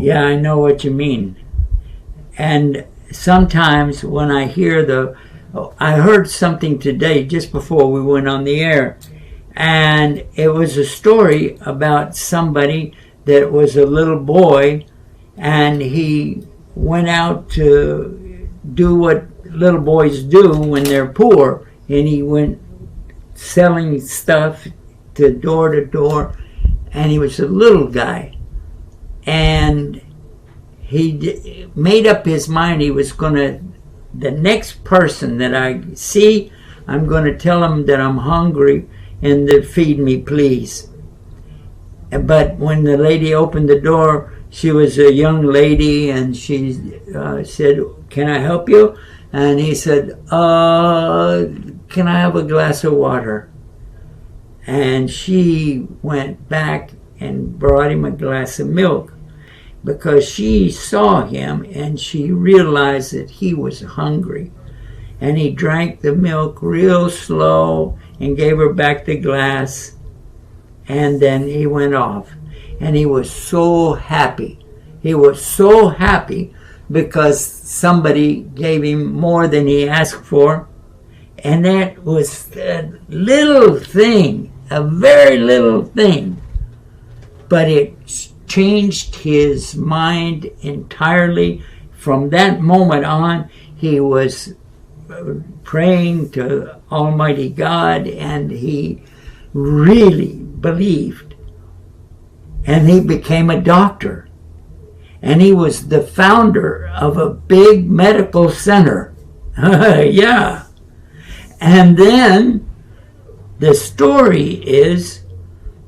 Yeah, I know what you mean. And sometimes when I hear I heard something today just before we went on the air, and it was a story about somebody that was a little boy, and he went out to do what little boys do when they're poor, and he went selling stuff to door, and he was a little guy, and he made up his mind he was going to, the next person that I see, I'm going to tell him that I'm hungry and to feed me, please. But when the lady opened the door, she was a young lady, and she said, "Can I help you?" And he said, "Can I have a glass of water?" And she went back and brought him a glass of milk, because she saw him and she realized that he was hungry. And he drank the milk real slow and gave her back the glass, and then he went off. And he was so happy. He was so happy because somebody gave him more than he asked for. And that was a little thing, a very little thing. But it changed his mind entirely. From that moment on, he was praying to Almighty God, and he really believed. And he became a doctor. And he was the founder of a big medical center. Yeah. And then the story is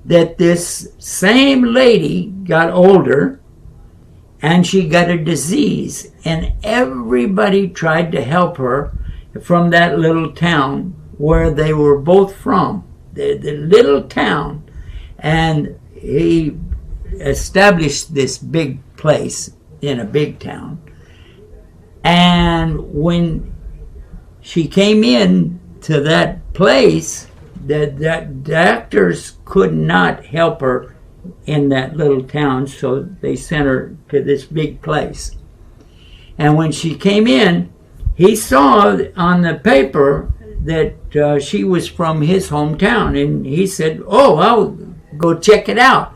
that this same lady got older, and she got a disease, and everybody tried to help her from that little town where they were both from, the little town. And he established this big place in a big town. And when she came in to that place, the doctors could not help her in that little town, so they sent her to this big place. And when she came in, he saw on the paper that she was from his hometown, and he said, "Oh, I'll go check it out."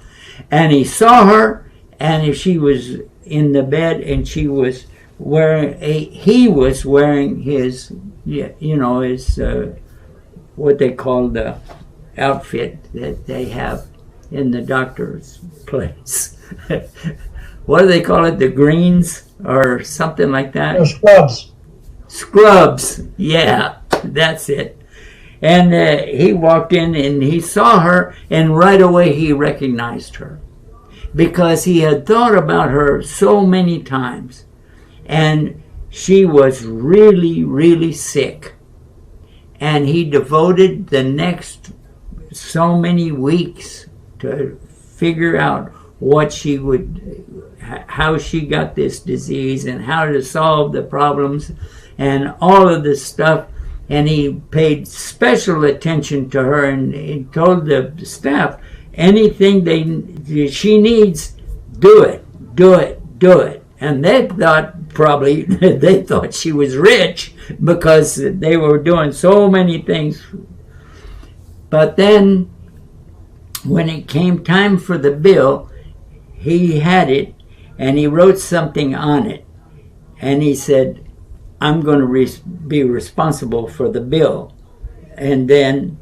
And he saw her, and she was in the bed, and she was he was wearing his, his what they call the outfit that they have in the doctor's place. What do they call it? The greens or something like that? Scrubs. Scrubs. Yeah, that's it. And he walked in and he saw her, and right away he recognized her, because he had thought about her so many times. And she was really, really sick. And he devoted the next so many weeks to figure out how she got this disease and how to solve the problems and all of this stuff. And he paid special attention to her, and he told the staff, anything she needs, do it. And they thought she was rich because they were doing so many things. But then when it came time for the bill, he had it, and he wrote something on it, and he said, "I'm going to be responsible for the bill." And then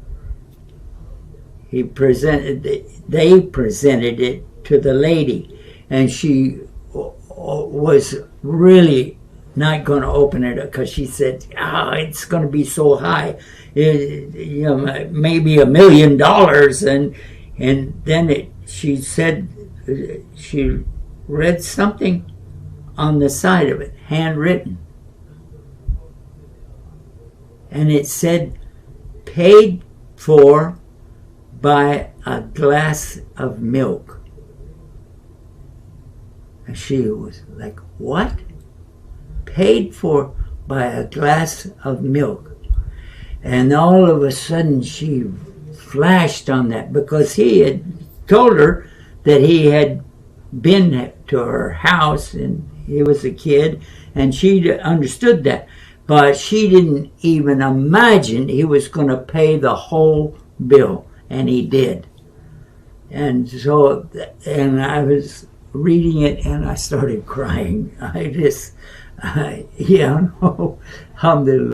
they presented it to the lady, and she was really not going to open it because she said, it's going to be so high, maybe $1 million. And then she said, she read something on the side of it, handwritten. And it said, paid for by a glass of milk. And she was like, what? Paid for by a glass of milk. And all of a sudden she flashed on that, because he had told her that he had been to her house, and he was a kid, and she understood that. But she didn't even imagine he was going to pay the whole bill, and he did. And so, and I was reading it, and I started crying. Alhamdulillah.